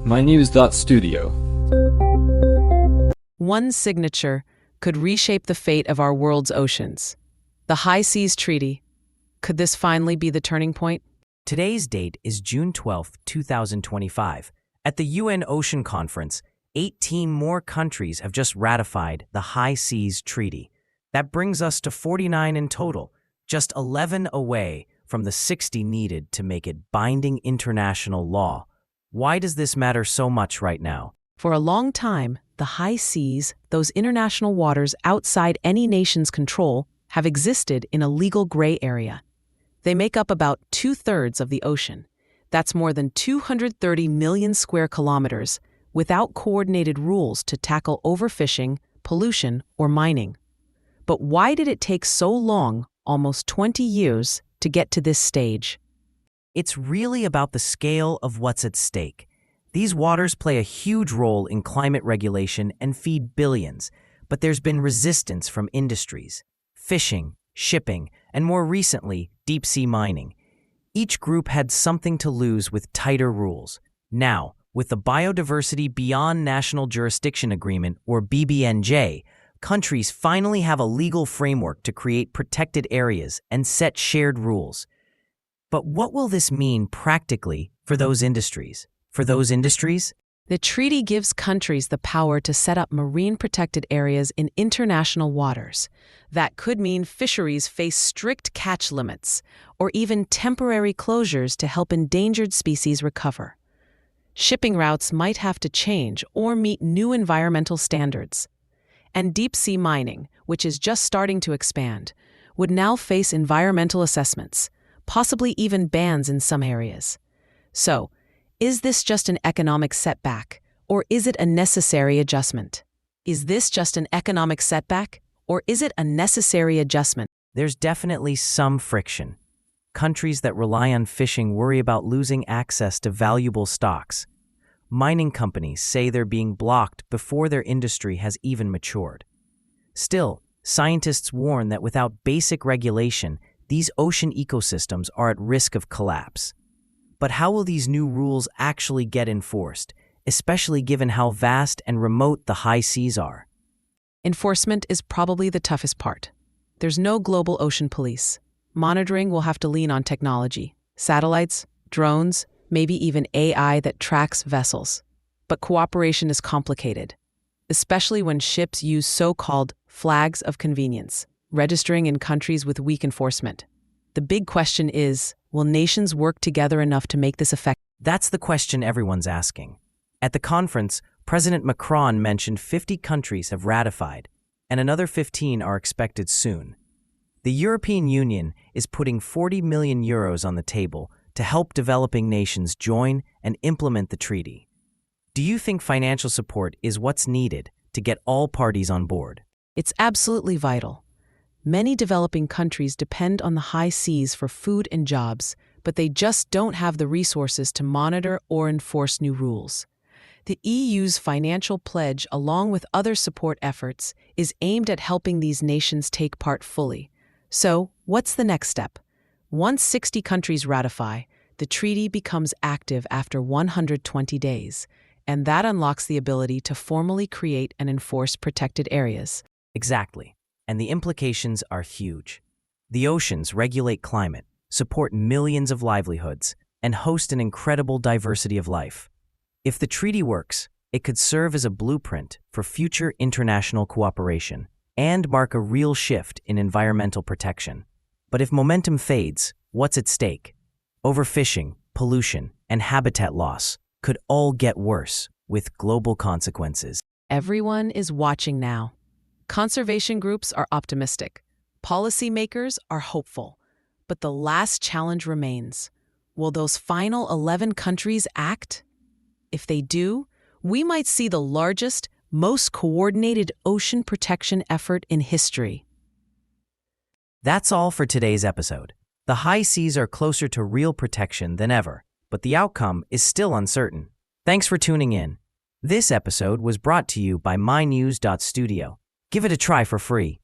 mynews.studio. One signature could reshape the fate of our world's oceans. The High Seas Treaty. Could this finally be the turning point? Today's date is June 12, 2025. At the UN Ocean Conference, 18 more countries have just ratified the High Seas Treaty. That brings us to 49 in total, just 11 away from the 60 needed to make it binding international law. Why does this matter so much right now? For a long time, the high seas, those international waters outside any nation's control, have existed in a legal gray area. They make up about 2/3 of the ocean. That's more than 230 million square kilometers, without coordinated rules to tackle overfishing, pollution, or mining. But why did it take so long, almost 20 years, to get to this stage? It's really about the scale of what's at stake. These waters play a huge role in climate regulation and feed billions, but there's been resistance from industries, fishing, shipping, and more recently, deep-sea mining. Each group had something to lose with tighter rules. Now, with the Biodiversity Beyond National Jurisdiction Agreement, or BBNJ, countries finally have a legal framework to create protected areas and set shared rules. But what will this mean practically for those industries? The treaty gives countries the power to set up marine protected areas in international waters. That could mean fisheries face strict catch limits, or even temporary closures to help endangered species recover. Shipping routes might have to change or meet new environmental standards. And deep-sea mining, which is just starting to expand, would now face environmental assessments, possibly even bans in some areas. So, is this just an economic setback, or is it a necessary adjustment? There's definitely some friction. Countries that rely on fishing worry about losing access to valuable stocks. Mining companies say they're being blocked before their industry has even matured. Still, scientists warn that without basic regulation, these ocean ecosystems are at risk of collapse. But how will these new rules actually get enforced, especially given how vast and remote the high seas are? Enforcement is probably the toughest part. There's no global ocean police. Monitoring will have to lean on technology, satellites, drones, maybe even AI that tracks vessels. But cooperation is complicated, especially when ships use so-called flags of convenience, registering in countries with weak enforcement. The big question is, will nations work together enough to make this effective? That's the question everyone's asking. At the conference, President Macron mentioned 50 countries have ratified, and another 15 are expected soon. The European Union is putting 40 million euros on the table to help developing nations join and implement the treaty. Do you think financial support is what's needed to get all parties on board? It's absolutely vital. Many developing countries depend on the high seas for food and jobs, but they just don't have the resources to monitor or enforce new rules. The EU's financial pledge, along with other support efforts, is aimed at helping these nations take part fully. So, what's the next step? Once 60 countries ratify, the treaty becomes active after 120 days, and that unlocks the ability to formally create and enforce protected areas. Exactly. And the implications are huge. The oceans regulate climate, support millions of livelihoods, and host an incredible diversity of life. If the treaty works, it could serve as a blueprint for future international cooperation and mark a real shift in environmental protection. But if momentum fades, what's at stake? Overfishing, pollution, and habitat loss could all get worse, with global consequences. Everyone is watching now. Conservation groups are optimistic. Policymakers are hopeful. But the last challenge remains. Will those final 11 countries act? If they do, we might see the largest, most coordinated ocean protection effort in history. That's all for today's episode. The high seas are closer to real protection than ever, but the outcome is still uncertain. Thanks for tuning in. This episode was brought to you by mynews.studio. Give it a try for free.